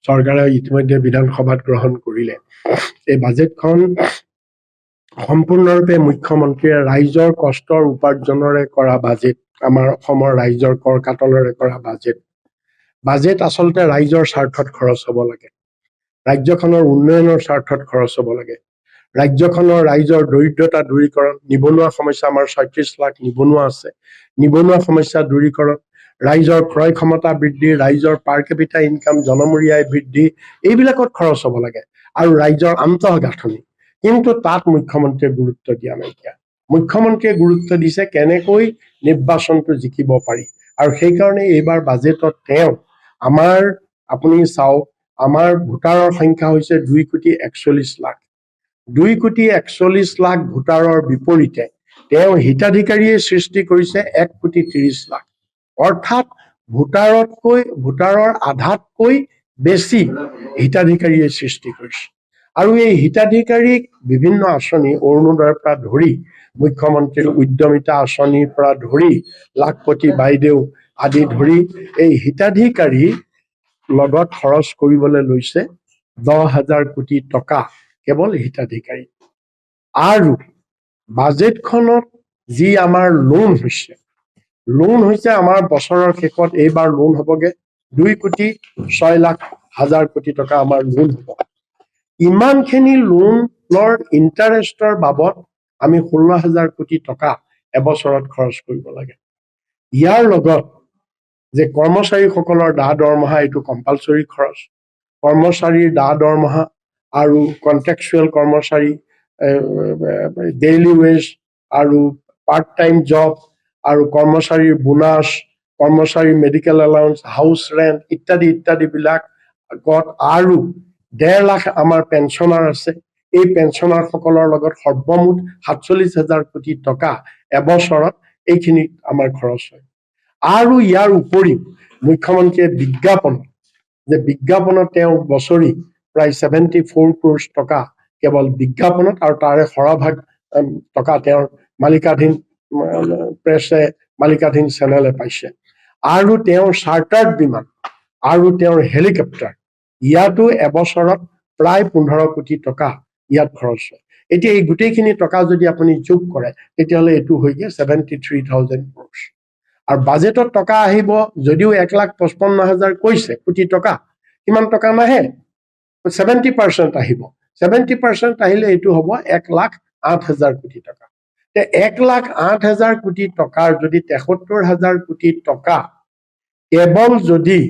চৰকাৰে ইতিমধ্যে বিধানসভাত গ্ৰহণ কৰিলে। এই বাজেটখন সম্পূৰ্ণৰূপে মুখ্যমন্ত্ৰীয়ে ৰাইজৰ কষ্টৰ উপাৰ্জনেৰে কৰা বাজেট, আমাৰ অসমৰ ৰাইজৰ কৰ কাটলেৰে কৰা বাজেট আচলতে ৰাইজৰ স্বাৰ্থত খৰচ হ'ব লাগে, ৰাজ্যখনৰ উন্নয়নৰ স্বাৰ্থত খৰচ হ'ব লাগে, ৰাজ্যখনৰ ৰাইজৰ দৰিদ্ৰতা দূৰীকৰণ, নিবনুৱা সমস্যা, আমাৰ ৩৬ লাখ নিবনুৱা আছে, নিবনুৱা সমস্যা দূৰীকৰণ, ৰাইজৰ ক্ৰয় ক্ষমতা বৃদ্ধি, ৰাইজৰ পাৰ কেপিটা ইনকাম, জনমূৰি আয় বৃদ্ধি, এইবিলাকত খৰচ হ'ব লাগে, আৰু ৰাইজৰ আন্তঃগাঁথনি। কিন্তু তাত মুখ্যমন্ত্ৰীয়ে গুৰুত্ব দিয়া নাইকিয়া। মুখ্যমন্ত্ৰীয়ে গুৰুত্ব দিছে কেনেকৈ নিৰ্বাচনটো জিকিব পাৰি, আৰু সেইকাৰণে এইবাৰ বাজেটত তেওঁ আপুনি চাওক, আমাৰ ভোটাৰৰ সংখ্যা হৈছে ২,৪১,০০,০০০। ২,৪১,০০,০০০ ভোটাৰৰ বিপৰীতে তেওঁ হিতাধিকাৰীয়ে সৃষ্টি কৰিছে ১,৩০,০০,০০০। অৰ্থাৎ ভোটাৰৰ আধাতকৈ বেছি হিতাধিকাৰীয়ে সৃষ্টি কৰিছে। আৰু এই হিতাধিকাৰীক বিভিন্ন আঁচনি, অৰুণোদয়ৰ পৰা ধৰি মুখ্যমন্ত্ৰীৰ উদ্যমিতা আঁচনিৰ পৰা ধৰি লাখপতি বাইদেউ আদি ধৰি এই হিতাধিকাৰী লগত খৰচ কৰিবলৈ লৈছে ১০,০০০ কোটি টকা কেৱল হিতাধিকাৰী। আৰু বাজেটখনত যি আমাৰ লোন হৈছে আমাৰ বছৰৰ শেষত এইবাৰ লোন হ'বগে ২,৬,০০,০০০ কোটি টকা আমাৰ লোন হ'ব। ইমানখিনি লোনৰ ইণ্টাৰেষ্টৰ বাবদ আমি ১৬,০০০ কোটি টকা এবছৰত খৰচ কৰিব লাগে। ইয়াৰ লগত যে কৰ্মচাৰীসকলৰ দৰমহা, এইটো কম্পালচৰি খৰচ, কৰ্মচাৰীৰ দৰমহা আৰু কণ্ট্ৰেকচুৱেল কৰ্মচাৰী, ডেইলি ৱেজ আৰু পাৰ্ট টাইম জব, আৰু কৰ্মচাৰীৰ বোনাছ, কৰ্মচাৰীৰ মেডিকেল এলাউন্স, হাউচ ৰেণ্ট ইত্যাদি বিলাকত, আৰু ১.৫ লাখ আমাৰ পেঞ্চনাৰ আছে, এই পেঞ্চনাৰসকলৰ লগত সৰ্বমুঠ ৪৭,০০০ কোটি টকা এবছৰত এইখিনি আমাৰ খৰচ হয়। আৰু ইয়াৰ উপৰিও মুখ্যমন্ত্ৰীয়ে বিজ্ঞাপনত তেওঁ বছৰি প্ৰায় ৭৪ crore টকা কেৱল বিজ্ঞাপনত, আৰু তাৰে সৰহভাগ টকা তেওঁৰ মালিকাধীন প্ৰেছে, মালিকাধীন চেনেলে পাইছে। আৰু তেওঁৰ চাৰ্টাৰ্ড বিমান আৰু তেওঁৰ হেলিকপ্টাৰ, ইয়াতো এবছৰত প্ৰায় ১৫ কোটি টকা ইয়াত খৰচ হয়। এতিয়া এই গোটেইখিনি টকা যদি আপুনি যোগ কৰে, তেতিয়াহ'লে এইটো হয়গে 73,000 crore। আৰু বাজেটত টকা আহিব যদিও ১,৫৫,০০০ কৈছে কোটি টকা, কিমান টকা নাহে, 70% আহিব। 70% আহিলে এইটো হ'ব ১,০৮,০০০ কোটি টকা। ১,০৮,০০০ কোটি টকাৰ যদি ৭৩,০০০ কোটি টকা কেৱল যদি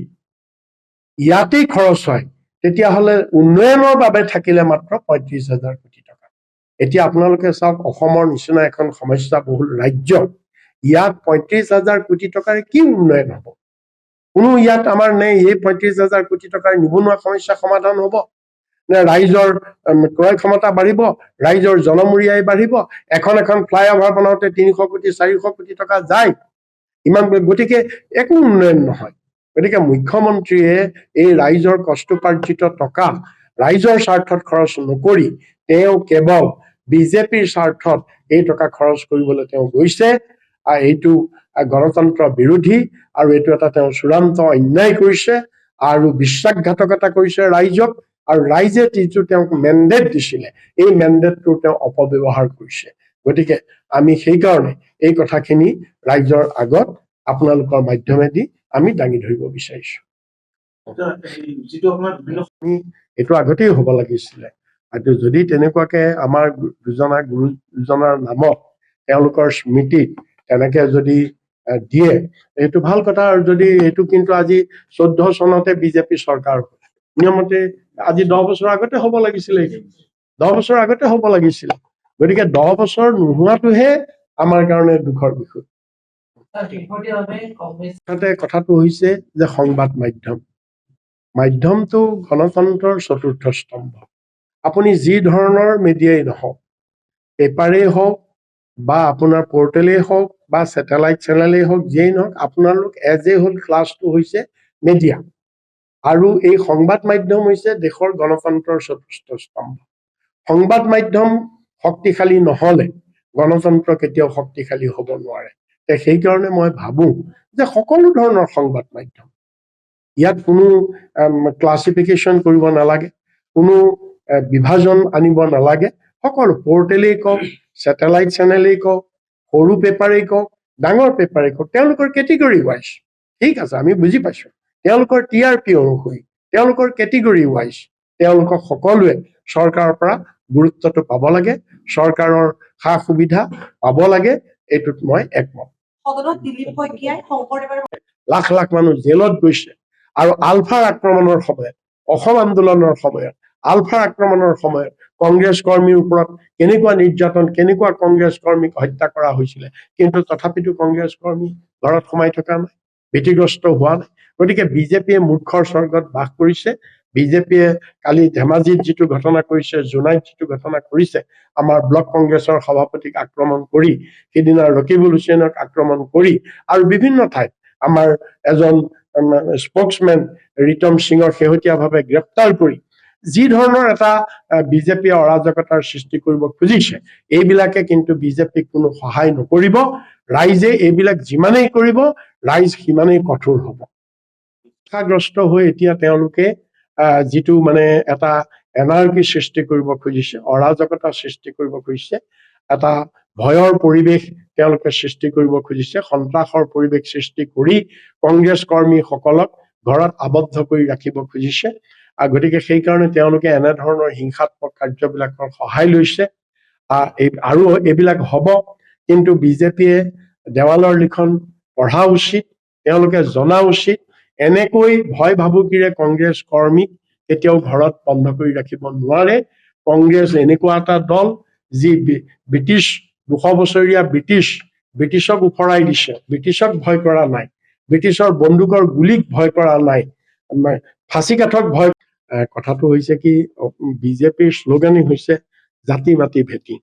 ইয়াতেই খৰচ হয়, তেতিয়াহ'লে উন্নয়নৰ বাবে থাকিলে মাত্ৰ ৩৫,০০০ কোটি টকা। এতিয়া আপোনালোকে চাওক, অসমৰ নিচিনা এখন সমস্যা বহুল ৰাজ্য, ইয়াত ৩৫,০০০ কোটি টকাৰ কি উন্নয়ন হ'ব? কোনো ইয়াত আমাৰ নেই। এই ৩৫,০০০ কোটি টকাৰ নিবনুৱা সমস্যা সমাধান হ'ব নে? ৰাইজৰ ক্ৰয় ক্ষমতা বাঢ়িব, ৰাইজৰ জনমূৰি আয় বাঢ়িব? এখন ফ্লাইঅভাৰ বনাওঁতে ৩০০ কোটি ৪০০ কোটি টকা যায়, গতিকে একো উন্নয়ন নহয়। গতিকে মুখ্যমন্ত্ৰীয়ে এই ৰাইজৰ কষ্টোপাৰ্জিত টকা ৰাইজৰ স্বাৰ্থত খৰচ নকৰি তেওঁ কেৱল বিজেপিৰ স্বাৰ্থত এই টকা খৰচ কৰিবলৈ তেওঁ গৈছে। এইটো গণতন্ত্ৰ বিৰোধী, আৰু এইটো এটা তেওঁ চূড়ান্ত অন্যায় কৰিছে, আৰু বিশ্বাসঘাতকতা কৰিছে ৰাইজক। আৰু ৰাইজে যিটো তেওঁক মেণ্ডেট দিছিলে, এই মেণ্ডেটটো তেওঁ অপব্যৱহাৰ কৰিছে। গতিকে আমি সেইকাৰণে এই কথাখিনি ৰাইজৰ আগত আপোনালোকৰ মাধ্যমেদি আমি দাঙি ধৰিব বিচাৰিছো। এইটো আগতেই হ'ব লাগিছিলে। যদি তেনেকুৱাকে আমাৰ গুৰুজনাৰ নামত, তেওঁলোকৰ স্মৃতিত তেনেকে যদি দিয়ে, এইটো ভাল কথা। আৰু যদি এইটো, কিন্তু আজি 14 চনতে বিজেপি চৰকাৰ হ'ল, নিয়মতে আজি 10 বছৰ আগতে হ'ব লাগিছিলে, 10 বছৰ আগতে হ'ব লাগিছিলে। গতিকে 10 বছৰ নোহোৱাটোহে আমাৰ কাৰণে দুখৰ বিষয়। কথাটো হৈছে যে সংবাদ মাধ্যমটো গণতন্ত্ৰৰ চতুৰ্থ স্তম্ভ। আপুনি যি ধৰণৰ মিডিয়াই নহওক, পেপাৰেই হওক বা আপোনাৰ পৰ্টেলেই হওক বা ছেটেলাইট চেনেলেই হওক, যিয়েই নহওক, আপোনালোক এজ এ হোল ক্লাছটো হৈছে মিডিয়া। আৰু এই সংবাদ মাধ্যম হৈছে দেশৰ গণতন্ত্ৰৰ চতুৰ্থ স্তম্ভ। সংবাদ মাধ্যম শক্তিশালী নহ'লে গণতন্ত্ৰ কেতিয়াও শক্তিশালী হ'ব নোৱাৰে। সেইকাৰণে মই ভাবো যে সকলো ধৰণৰ সংবাদ মাধ্যম, ইয়াত কোনো ক্লাছিফিকেশ্যন কৰিব নালাগে, কোনো বিভাজন আনিব নালাগে। সকলো পৰ্টেলেই কওক, ছেটেলাইট চেনেলেই কওক, সৰু পেপাৰেই কওক, ডাঙৰ পেপাৰেই কওক, তেওঁলোকৰ কেটেগৰী ৱাইজ, ঠিক আছে, আমি বুজি পাইছো, তেওঁলোকৰ TRP অনুসৰি, তেওঁলোকৰ কেটেগৰী ৱাইজ তেওঁলোকক সকলোৱে চৰকাৰৰ পৰা গুৰুত্বটো পাব লাগে, চৰকাৰৰ সা সুবিধা পাব লাগে, এইটোত মই একমত। লাখ লাখ মানুহ জেলত গৈছে, আৰু আলফাৰ আক্ৰমণৰ সময়ত, অসম আন্দোলনৰ সময়ত, আলফাৰ আক্ৰমণৰ সময়ত কংগ্ৰেছ কৰ্মীৰ ওপৰত কেনেকুৱা নিৰ্যাতন, কেনেকুৱা কংগ্ৰেছ কৰ্মীক হত্যা কৰা হৈছিলে, কিন্তু তথাপিতো কংগ্ৰেছ কৰ্মী ঘৰত সোমাই থকা নাই, ভীতিগ্ৰস্ত হোৱা নাই। গতিকে বিজেপিয়ে মূৰ্খৰ স্বৰ্গত বাস কৰিছে। বিজেপিয়ে কালি ধেমাজিত যিটো ঘটনা কৰিছে, জোনাইত যিটো ঘটনা কৰিছে, আমাৰ ব্লক কংগ্ৰেছৰ সভাপতিক আক্ৰমণ কৰি, সিদিনা ৰকিবুল হুছেইনক আক্ৰমণ কৰি, আৰু বিভিন্ন ঠাইত আমাৰ এজন স্পোক্সমেন ৰিতম সিঙক শেহতীয়াভাৱে গ্ৰেপ্তাৰ কৰি যি ধৰণৰ এটা বিজেপিয়ে অৰাজকতাৰ সৃষ্টি কৰিব খুজিছে, এইবিলাকে কিন্তু বিজেপিক কোনো সহায় নকৰিব। ৰাইজে এইবিলাক যিমানেই কৰিব, ৰাইজ সিমানেই কঠোৰ হ'ব। গ্ৰস্ত হৈ এতিয়া তেওঁলোকে যিটো এটা এনাৰ্কি সৃষ্টি কৰিব খুজিছে, অৰাজকতা সৃষ্টি কৰিব খুজিছে, এটা ভয়ৰ পৰিৱেশ তেওঁলোকে সৃষ্টি কৰিব খুজিছে, সন্ত্ৰাসৰ পৰিৱেশ সৃষ্টি কৰি কংগ্ৰেছ কৰ্মীসকলক ঘৰত আবদ্ধ কৰি ৰাখিব খুজিছে। গতিকে সেইকাৰণে তেওঁলোকে এনেধৰণৰ হিংসাত্মক কাৰ্যবিলাকৰ সহায় লৈছে। আৰু এইবিলাক হ'ব, কিন্তু বিজেপিয়ে দেৱালৰ লিখন পঢ়া উচিত, তেওঁলোকে জনা উচিত, এনেকৈ ভয় ভাবুকিৰে কংগ্ৰেছ কৰ্মীক কেতিয়াও ঘৰত বন্ধ কৰি ৰাখিব নোৱাৰে। কংগ্ৰেছ এনেকুৱা এটা দল যি ব্ৰিটিছ 200 বছৰীয়া ব্ৰিটিছক উফৰাই দিছে, ব্ৰিটিছক ভয় কৰা নাই, ব্ৰিটিছৰ বন্দুকৰ গুলীক ভয় কৰা নাই, ফাঁচী কাঠক ভয়। কথাটো হৈছে কি, বিজেপিৰ শ্লোগানেই হৈছে জাতি মাটি ভেটি।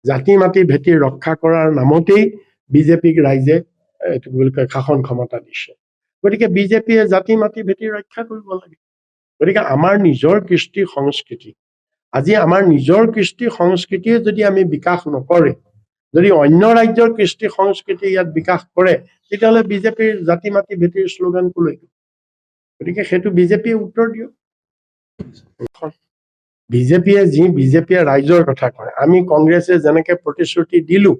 জাতি মাটি ভেটি ৰক্ষা কৰাৰ নামতেই বিজেপিক ৰাইজে এইটো বুলি কয় শাসন ক্ষমতা দিছে। গতিকে বিজেপিয়ে জাতি মাটি ভেটি ৰক্ষা কৰিব লাগে। গতিকে আমাৰ নিজৰ কৃষ্টি সংস্কৃতি, আজি আমাৰ নিজৰ কৃষ্টি সংস্কৃতিয়ে যদি আমি বিকাশ নকৰে, যদি অন্য ৰাজ্যৰ কৃষ্টি সংস্কৃতি ইয়াত বিকাশ কৰে, তেতিয়াহ'লে বিজেপিৰ জাতি মাটি ভেটিৰ শ্লোগান কলৈ? গতিকে সেইটো বিজেপিয়ে উত্তৰ দিয়ক। বিজেপিয়ে ৰাইজৰ কথা কয়, আমি কংগ্ৰেছে যেনেকে প্ৰতিশ্ৰুতি দিলো,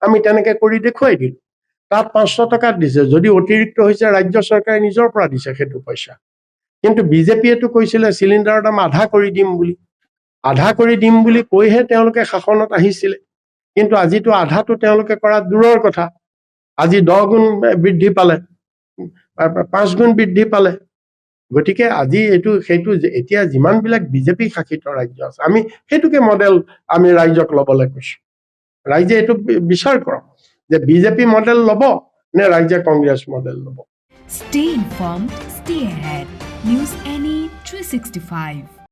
আমি তেনেকে কৰি দেখুৱাই দিলো। তাত 500 টকাত দিছে, যদি অতিৰিক্ত হৈছে ৰাজ্য চৰকাৰে নিজৰ পৰা দিছে সেইটো পইচা। কিন্তু বিজেপিয়েতো কৈছিলে চিলিণ্ডাৰৰ দাম আধা কৰি দিম বুলি কৈহে তেওঁলোকে শাসনত আহিছিলে। কিন্তু আজিতো আধাটো তেওঁলোকে কৰা দূৰৰ কথা, আজি 10 গুণ বৃদ্ধি পালে, 5 গুণ বৃদ্ধি পালে। গতিকে আজি সেইটো এতিয়া যিমানবিলাক বিজেপি শাসিত ৰাজ্য আছে, আমি সেইটোকে মডেল আমি ৰাইজক ল'বলৈ কৈছো। ৰাইজে এইটো বিচাৰ কৰক যে বিজেপি মডেল ল'ব নে ৰাইজে কংগ্ৰেছ মডেল ল'ব। Stay informed, stay ahead. News NE 365.